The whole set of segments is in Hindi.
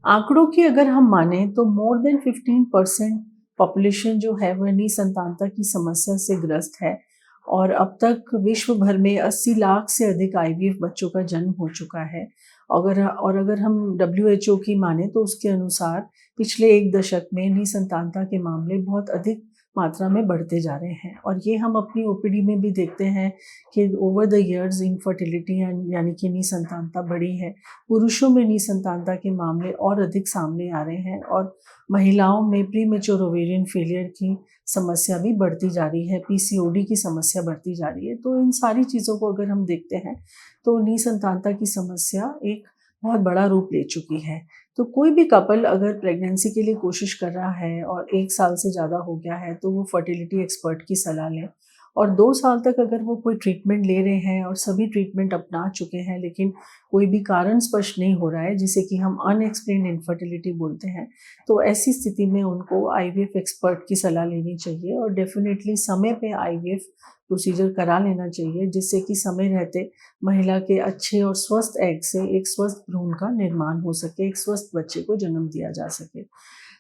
आंकड़ों की अगर हम माने तो मोर देन 15% पॉपुलेशन जो है वह निसंतानता की समस्या से ग्रस्त है। और अब तक विश्व भर में 80 लाख से अधिक आईवीएफ बच्चों का जन्म हो चुका है। अगर हम डब्ल्यूएचओ की माने तो उसके अनुसार पिछले एक दशक में निसंतानता के मामले बहुत अधिक मात्रा में बढ़ते जा रहे हैं। और ये हम अपनी ओपीडी में भी देखते हैं कि ओवर द इयर्स इनफर्टिलिटी यानी कि निसंतानता बढ़ी है। पुरुषों में निसंतानता के मामले और अधिक सामने आ रहे हैं और महिलाओं में प्रीमेच्योर ओवेरियन फेलियर की समस्या भी बढ़ती जा रही है, पीसीओडी की समस्या बढ़ती जा रही है। तो इन सारी चीज़ों को अगर हम देखते हैं तो निसंतानता की समस्या एक बहुत बड़ा रूप ले चुकी है। तो कोई भी कपल अगर प्रेगनेंसी के लिए कोशिश कर रहा है और 1 साल से ज़्यादा हो गया है तो वो फर्टिलिटी एक्सपर्ट की सलाह लें। और 2 साल तक अगर वो कोई ट्रीटमेंट ले रहे हैं और सभी ट्रीटमेंट अपना चुके हैं लेकिन कोई भी कारण स्पष्ट नहीं हो रहा है, जिसे कि हम अनएक्सप्लेन्ड इनफर्टिलिटी बोलते हैं, तो ऐसी स्थिति में उनको आईवीएफ एक्सपर्ट की सलाह लेनी चाहिए और डेफिनेटली समय पे आईवीएफ प्रोसीजर करा लेना चाहिए, जिससे कि समय रहते महिला के अच्छे और स्वस्थ एग से एक स्वस्थ भ्रूण का निर्माण हो सके, एक स्वस्थ बच्चे को जन्म दिया जा सके।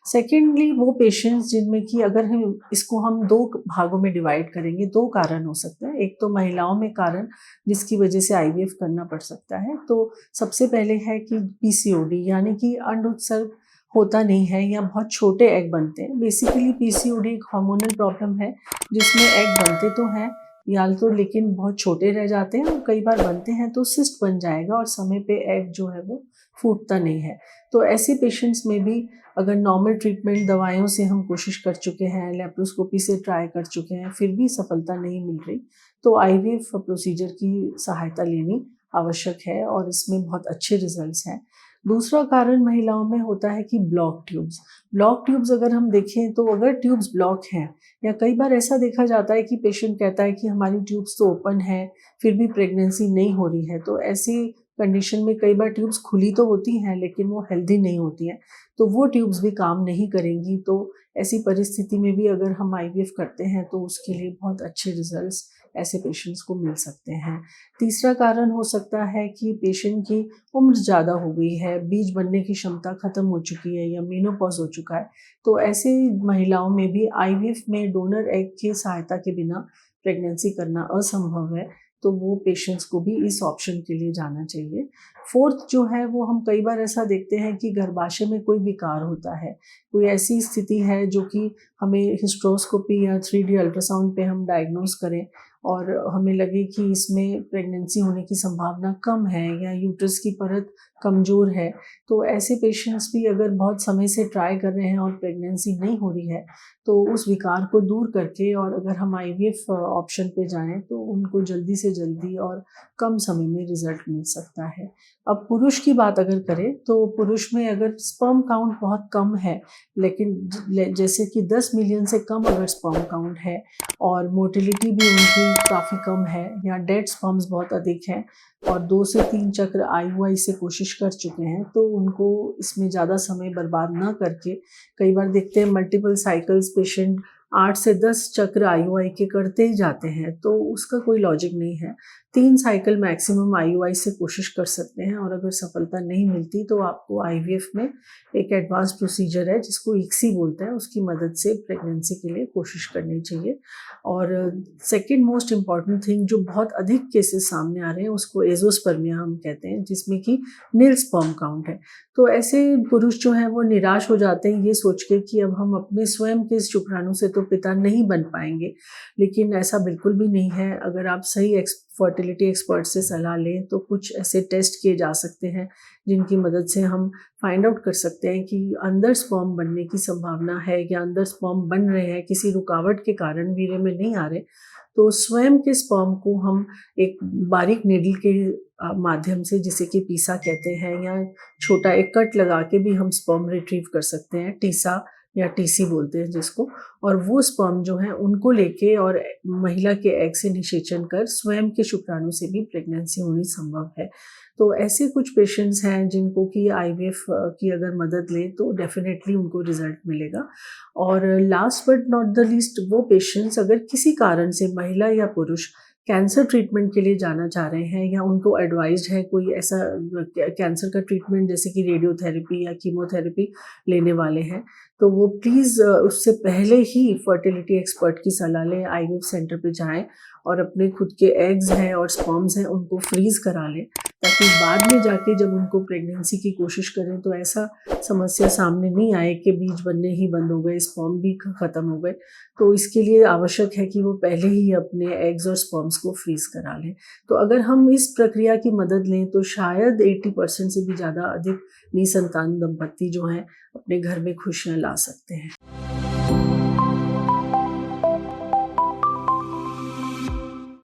सेकेंडली वो पेशेंट्स जिनमें कि अगर हम 2 भागों में डिवाइड करेंगे, 2 कारण हो सकते हैं। एक तो महिलाओं में कारण जिसकी वजह से आईवीएफ करना पड़ सकता है। तो सबसे पहले है कि पीसीओडी यानी कि अंड उत्सर्ग होता नहीं है या बहुत छोटे एग बनते हैं। बेसिकली पीसीओडी एक हार्मोनल प्रॉब्लम है जिसमें एग बनते तो हैं या तो लेकिन बहुत छोटे रह जाते हैं और कई बार बनते हैं तो सिस्ट बन जाएगा और समय पे एग जो है वो फूटता नहीं है। तो ऐसे पेशेंट्स में भी अगर नॉर्मल ट्रीटमेंट दवाइयों से हम कोशिश कर चुके हैं, लेप्रोस्कोपी से ट्राई कर चुके हैं, फिर भी सफलता नहीं मिल रही, तो आईवीएफ प्रोसीजर की सहायता लेनी आवश्यक है और इसमें बहुत अच्छे रिजल्ट्स हैं। दूसरा कारण महिलाओं में होता है कि ब्लॉक ट्यूब्स। ब्लॉक ट्यूब्स अगर हम देखें तो अगर ट्यूब्स ब्लॉक हैं या कई बार ऐसा देखा जाता है कि पेशेंट कहता है कि हमारी ट्यूब्स तो ओपन है, फिर भी प्रेगनेंसी नहीं हो रही है, तो ऐसी कंडीशन में कई बार ट्यूब्स खुली तो होती हैं लेकिन वो हेल्दी नहीं होती हैं, तो वो ट्यूब्स भी काम नहीं करेंगी। तो ऐसी परिस्थिति में भी अगर हम आईवीएफ करते हैं तो उसके लिए बहुत अच्छे रिजल्ट्स ऐसे पेशेंट्स को मिल सकते हैं। तीसरा कारण हो सकता है कि पेशेंट की उम्र ज़्यादा हो गई है, बीज बनने की क्षमता खत्म हो चुकी है या मेनोपॉज हो चुका है, तो ऐसी महिलाओं में भी आईवीएफ में डोनर एग की सहायता के बिना प्रेगनेंसी करना असंभव है, तो वो पेशेंट्स को भी इस ऑप्शन के लिए जाना चाहिए। फोर्थ जो है वो हम कई बार ऐसा देखते हैं कि गर्भाशय में कोई विकार होता है, कोई ऐसी स्थिति है जो कि हमें हिस्ट्रोस्कोपी या 3D अल्ट्रासाउंड पे हम डायग्नोज करें और हमें लगे कि इसमें प्रेगनेंसी होने की संभावना कम है या यूट्रस की परत कमज़ोर है, तो ऐसे पेशेंट्स भी अगर बहुत समय से ट्राई कर रहे हैं और प्रेगनेंसी नहीं हो रही है, तो उस विकार को दूर करके और अगर हम आईवीएफ ऑप्शन पे जाएँ तो उनको जल्दी से जल्दी और कम समय में रिज़ल्ट मिल सकता है। अब पुरुष की बात अगर करें तो पुरुष में अगर स्पर्म काउंट बहुत कम है, लेकिन जैसे कि 10 मिलियन से कम अगर स्पर्म काउंट है और मोटिलिटी भी उनकी काफ़ी कम है या डेड स्पर्म्स बहुत अधिक हैं और 2 से 3 चक्र आईयूआई से कोशिश कर चुके हैं, तो उनको इसमें ज़्यादा समय बर्बाद ना करके कई बार देखते हैं मल्टीपल साइकिल्स पेशेंट 8 से 10 चक्र आईयूआई के करते ही जाते हैं, तो उसका कोई लॉजिक नहीं है। 3 साइकिल मैक्सिमम आईयूआई से कोशिश कर सकते हैं और अगर सफलता नहीं मिलती तो आपको आईवीएफ में एक एडवांस प्रोसीजर है जिसको इक्सी बोलते हैं, उसकी मदद से प्रेगनेंसी के लिए कोशिश करनी चाहिए। और सेकंड मोस्ट इम्पॉर्टेंट थिंग जो बहुत अधिक केसेस सामने आ रहे हैं उसको एज़ोस्पर्मिया हम कहते हैं, जिसमें कि नील स्पर्म काउंट है। तो ऐसे पुरुष जो हैं वो निराश हो जाते हैं ये सोच के कि अब हम अपने स्वयं के शुक्राणु से तो पिता नहीं बन पाएंगे, लेकिन ऐसा बिल्कुल भी नहीं है। अगर आप सही फर्टिलिटी एक्सपर्ट से सलाह लें तो कुछ ऐसे टेस्ट किए जा सकते हैं जिनकी मदद से हम फाइंड आउट कर सकते हैं कि अंदर स्पर्म बनने की संभावना है या अंदर स्पर्म बन रहे हैं, किसी रुकावट के कारण वीर्य में नहीं आ रहे, तो स्वयं के स्पर्म को हम एक बारीक नीडल के माध्यम से, जिसे कि पीसा कहते हैं, या छोटा एक कट लगा के भी हम स्पर्म रिट्रीव कर सकते हैं, टीसा या टीसी बोलते हैं जिसको, और वो स्पर्म जो है उनको लेके और महिला के एग से निषेचन कर स्वयं के शुक्राणु से भी प्रेगनेंसी होनी संभव है। तो ऐसे कुछ पेशेंट्स हैं जिनको कि आईवीएफ की अगर मदद लें तो डेफिनेटली उनको रिजल्ट मिलेगा। और last but not the least वो पेशेंट्स अगर किसी कारण से, महिला या पुरुष, कैंसर ट्रीटमेंट के लिए जाना चाह रहे हैं या उनको एडवाइज्ड है कोई ऐसा कैंसर का ट्रीटमेंट जैसे कि रेडियोथेरेपी या कीमोथेरेपी लेने वाले हैं, तो वो प्लीज़ उससे पहले ही फर्टिलिटी एक्सपर्ट की सलाह लें, आईवीएफ सेंटर पे जाएँ और अपने खुद के एग्स हैं और स्पर्म्स हैं उनको फ्रीज़ करा लें, ताकि बाद में जाके जब उनको प्रेगनेंसी की कोशिश करें तो ऐसा समस्या सामने नहीं आए कि बीज बनने ही बंद हो गए, स्पर्म भी ख़त्म हो गए। तो इसके लिए आवश्यक है कि वो पहले ही अपने एग्स और स्पर्म्स को फ्रीज़ करा लें। तो अगर हम इस प्रक्रिया की मदद लें तो शायद 80% से भी ज़्यादा अधिक निसंतान दंपत्ति जो हैं अपने घर में खुशियाँ ला सकते हैं।